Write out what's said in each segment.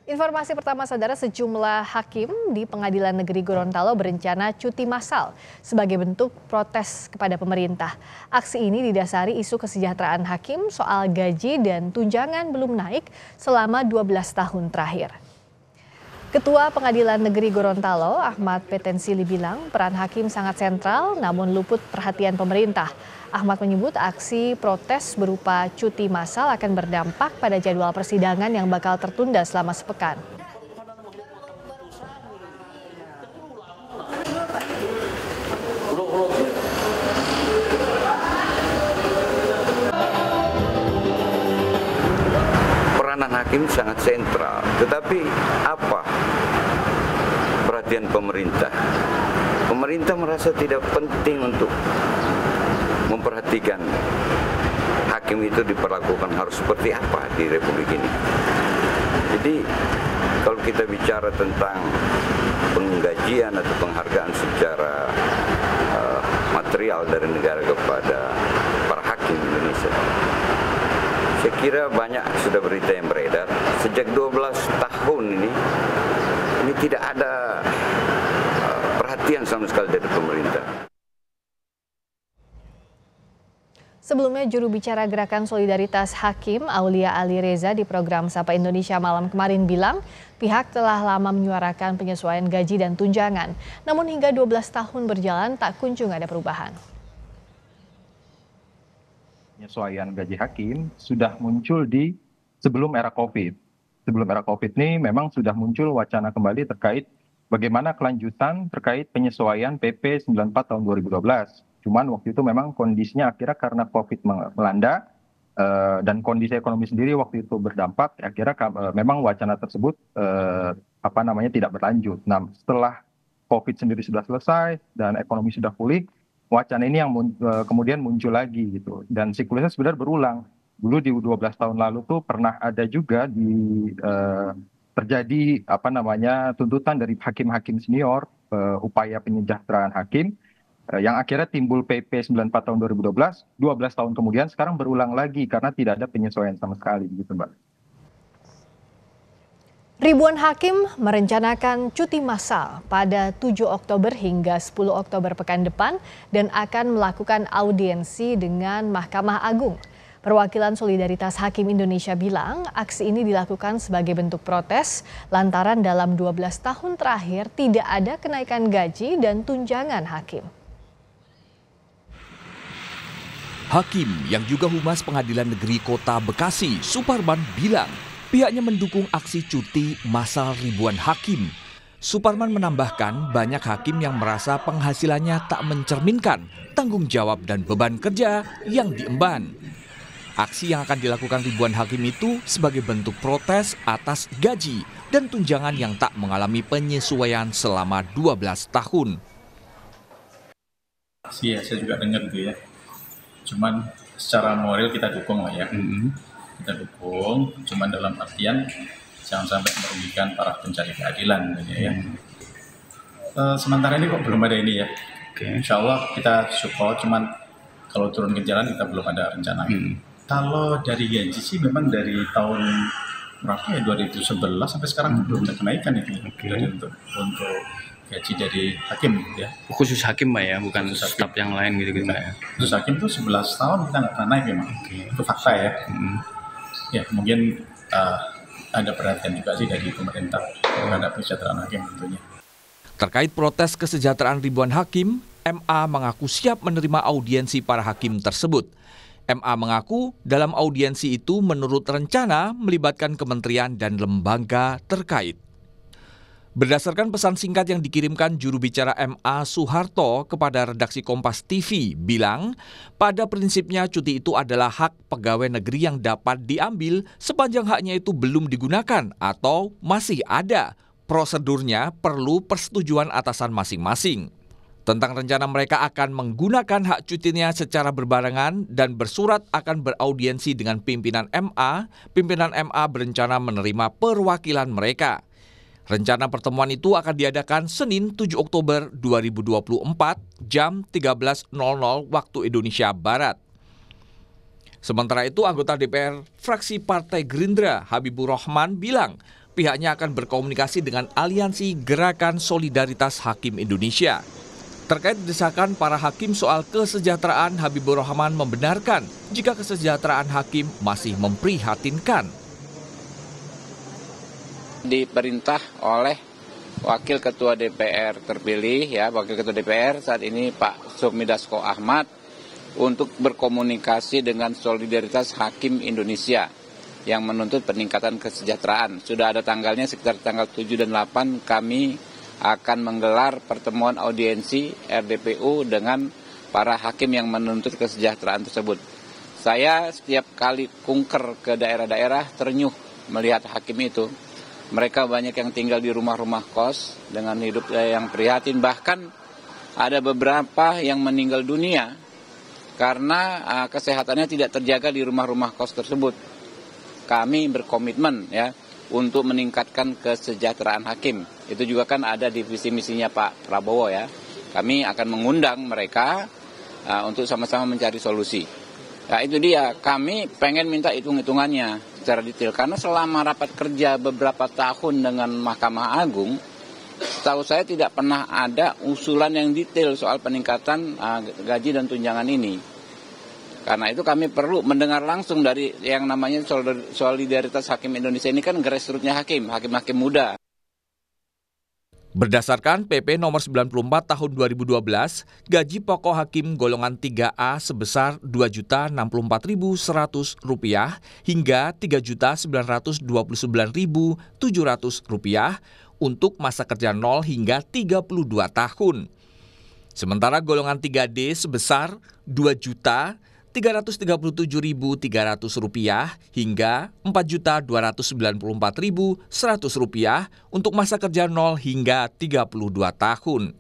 Informasi pertama, saudara, sejumlah hakim di Pengadilan Negeri Gorontalo berencana cuti massal sebagai bentuk protes kepada pemerintah. Aksi ini didasari isu kesejahteraan hakim soal gaji dan tunjangan belum naik selama 12 tahun terakhir. Ketua Pengadilan Negeri Gorontalo, Ahmad Petensili, bilang peran hakim sangat sentral namun luput perhatian pemerintah. Ahmad menyebut aksi protes berupa cuti massal akan berdampak pada jadwal persidangan yang bakal tertunda selama sepekan. Peranan hakim sangat sentral, tetapi apa perhatian pemerintah? Pemerintah merasa tidak penting untuk memperhatikan hakim itu diperlakukan harus seperti apa di Republik ini. Jadi kalau kita bicara tentang penggajian atau penghargaan secara material dari negara kepada para hakim Indonesia, saya kira banyak sudah berita yang beredar. Sejak 12 tahun ini tidak ada perhatian sama sekali dari pemerintah. Sebelumnya, juru bicara Gerakan Solidaritas Hakim Aulia Ali Reza di program Sapa Indonesia Malam kemarin bilang pihak telah lama menyuarakan penyesuaian gaji dan tunjangan. Namun hingga 12 tahun berjalan tak kunjung ada perubahan. Penyesuaian gaji hakim sudah muncul di sebelum era COVID. Sebelum era COVID ini memang sudah muncul wacana kembali terkait bagaimana kelanjutan terkait penyesuaian PP 94 tahun 2012. Cuman waktu itu memang kondisinya akhirnya karena COVID melanda dan kondisi ekonomi sendiri waktu itu berdampak, akhirnya memang wacana tersebut tidak berlanjut. Nah, setelah COVID sendiri sudah selesai dan ekonomi sudah pulih, wacana ini yang kemudian muncul lagi gitu. Dan siklusnya sebenarnya berulang. Dulu di 12 tahun lalu tuh pernah ada juga terjadi tuntutan dari hakim-hakim senior, upaya penyejahteraan hakim, yang akhirnya timbul PP 94 tahun 2012, 12 tahun kemudian sekarang berulang lagi karena tidak ada penyesuaian sama sekali gitu, Mbak. Ribuan hakim merencanakan cuti massal pada 7 Oktober hingga 10 Oktober pekan depan dan akan melakukan audiensi dengan Mahkamah Agung. Perwakilan Solidaritas Hakim Indonesia bilang aksi ini dilakukan sebagai bentuk protes lantaran dalam 12 tahun terakhir tidak ada kenaikan gaji dan tunjangan hakim. Hakim yang juga Humas Pengadilan Negeri Kota Bekasi, Suparman, bilang pihaknya mendukung aksi cuti massal ribuan hakim. Suparman menambahkan banyak hakim yang merasa penghasilannya tak mencerminkan tanggung jawab dan beban kerja yang diemban. Aksi yang akan dilakukan ribuan hakim itu sebagai bentuk protes atas gaji dan tunjangan yang tak mengalami penyesuaian selama 12 tahun. Iya, saya juga dengar gitu ya. Cuman secara moral kita dukung lah ya. Kita dukung, cuman dalam artian jangan sampai merugikan para pencari keadilan gitu ya. Sementara ini kok belum ada ini ya. Insya Allah kita support, cuman kalau turun ke jalan kita belum ada rencana. Kalau dari gaji sih memang dari tahun berapa ya, 2011 sampai sekarang belum ada kenaikan itu. Dari untuk gaji dari hakim ya. Khusus hakim Mbak ya, bukan staf yang lain gitu-gitu ya. Khusus hakim tuh 11 tahun kita nggak pernah naik memang. Itu fakta ya. Ya mungkin ada perhatian juga sih dari pemerintah terhadap kesejahteraan hakim tentunya. Terkait protes kesejahteraan ribuan hakim, MA mengaku siap menerima audiensi para hakim tersebut. MA mengaku dalam audiensi itu menurut rencana melibatkan kementerian dan lembaga terkait. Berdasarkan pesan singkat yang dikirimkan juru bicara MA Soeharto kepada redaksi Kompas TV, bilang pada prinsipnya cuti itu adalah hak pegawai negeri yang dapat diambil sepanjang haknya itu belum digunakan atau masih ada. Prosedurnya perlu persetujuan atasan masing-masing. Tentang rencana mereka akan menggunakan hak cutinya secara berbarengan dan bersurat akan beraudiensi dengan pimpinan MA berencana menerima perwakilan mereka. Rencana pertemuan itu akan diadakan Senin 7 Oktober 2024 jam 13.00 waktu Indonesia Barat. Sementara itu, anggota DPR fraksi Partai Gerindra Habibur Rahman bilang pihaknya akan berkomunikasi dengan Aliansi Gerakan Solidaritas Hakim Indonesia. Terkait desakan para hakim soal kesejahteraan, Habibur Rahman membenarkan jika kesejahteraan hakim masih memprihatinkan. Diperintah oleh Wakil Ketua DPR terpilih, Wakil Ketua DPR saat ini Pak Sufmi Dasko Ahmad, untuk berkomunikasi dengan Solidaritas Hakim Indonesia yang menuntut peningkatan kesejahteraan. Sudah ada tanggalnya, sekitar tanggal 7 dan 8 kami akan menggelar pertemuan audiensi RDPU dengan para hakim yang menuntut kesejahteraan tersebut. Saya setiap kali kunker ke daerah-daerah ternyuh melihat hakim itu. Mereka banyak yang tinggal di rumah-rumah kos dengan hidup yang prihatin. Bahkan ada beberapa yang meninggal dunia karena kesehatannya tidak terjaga di rumah-rumah kos tersebut. Kami berkomitmen untuk meningkatkan kesejahteraan hakim. Itu juga kan ada di visi misinya Pak Prabowo Kami akan mengundang mereka untuk sama-sama mencari solusi. Itu dia, kami pengen minta hitung-hitungannya secara detail. Karena selama rapat kerja beberapa tahun dengan Mahkamah Agung, setahu saya tidak pernah ada usulan yang detail soal peningkatan gaji dan tunjangan ini. Karena itu kami perlu mendengar langsung dari yang namanya Solidaritas Hakim Indonesia ini kan grassroots-nya hakim-hakim muda. Berdasarkan PP nomor 94 tahun 2012, gaji pokok hakim golongan 3A sebesar Rp2.064.100 hingga Rp3.929.700 untuk masa kerja 0 hingga 32 tahun. Sementara golongan 3D sebesar Rp2.337.300 hingga Rp4.294.100 untuk masa kerja 0 hingga 32 tahun.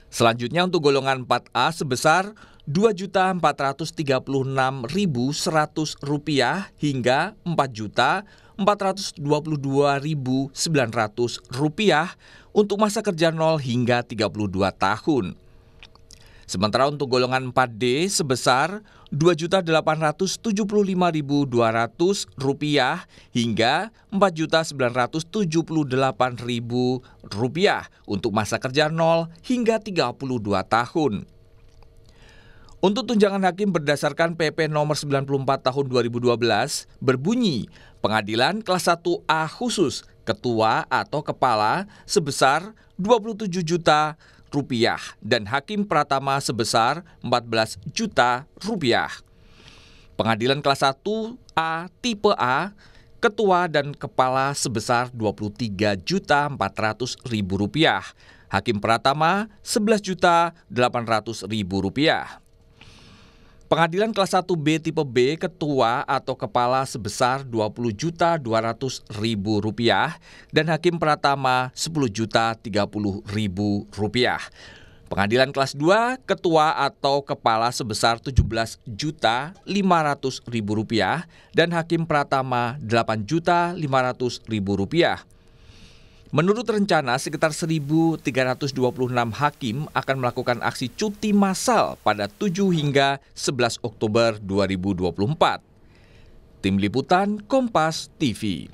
Selanjutnya untuk golongan 4A sebesar Rp2.436.100 hingga Rp4.422.900 untuk masa kerja 0 hingga 32 tahun. Sementara untuk golongan 4D sebesar Rp2.875.200 hingga Rp4.978.000 untuk masa kerja 0 hingga 32 tahun. Untuk tunjangan hakim berdasarkan PP nomor 94 tahun 2012 berbunyi pengadilan kelas 1A khusus ketua atau kepala sebesar Rp27 juta dan hakim pratama sebesar Rp14 juta. Pengadilan kelas 1A tipe A, ketua dan kepala sebesar Rp23.400.000. Hakim pratama Rp11.800.000. Pengadilan kelas 1B tipe B, ketua atau kepala sebesar Rp20.200.000 dan hakim pratama Rp10.030.000. Pengadilan kelas 2, ketua atau kepala sebesar Rp17.500.000 dan hakim pratama Rp8.500.000. Menurut rencana, sekitar 1.326 hakim akan melakukan aksi cuti massal pada 7 hingga 11 Oktober 2024. Tim Liputan Kompas TV.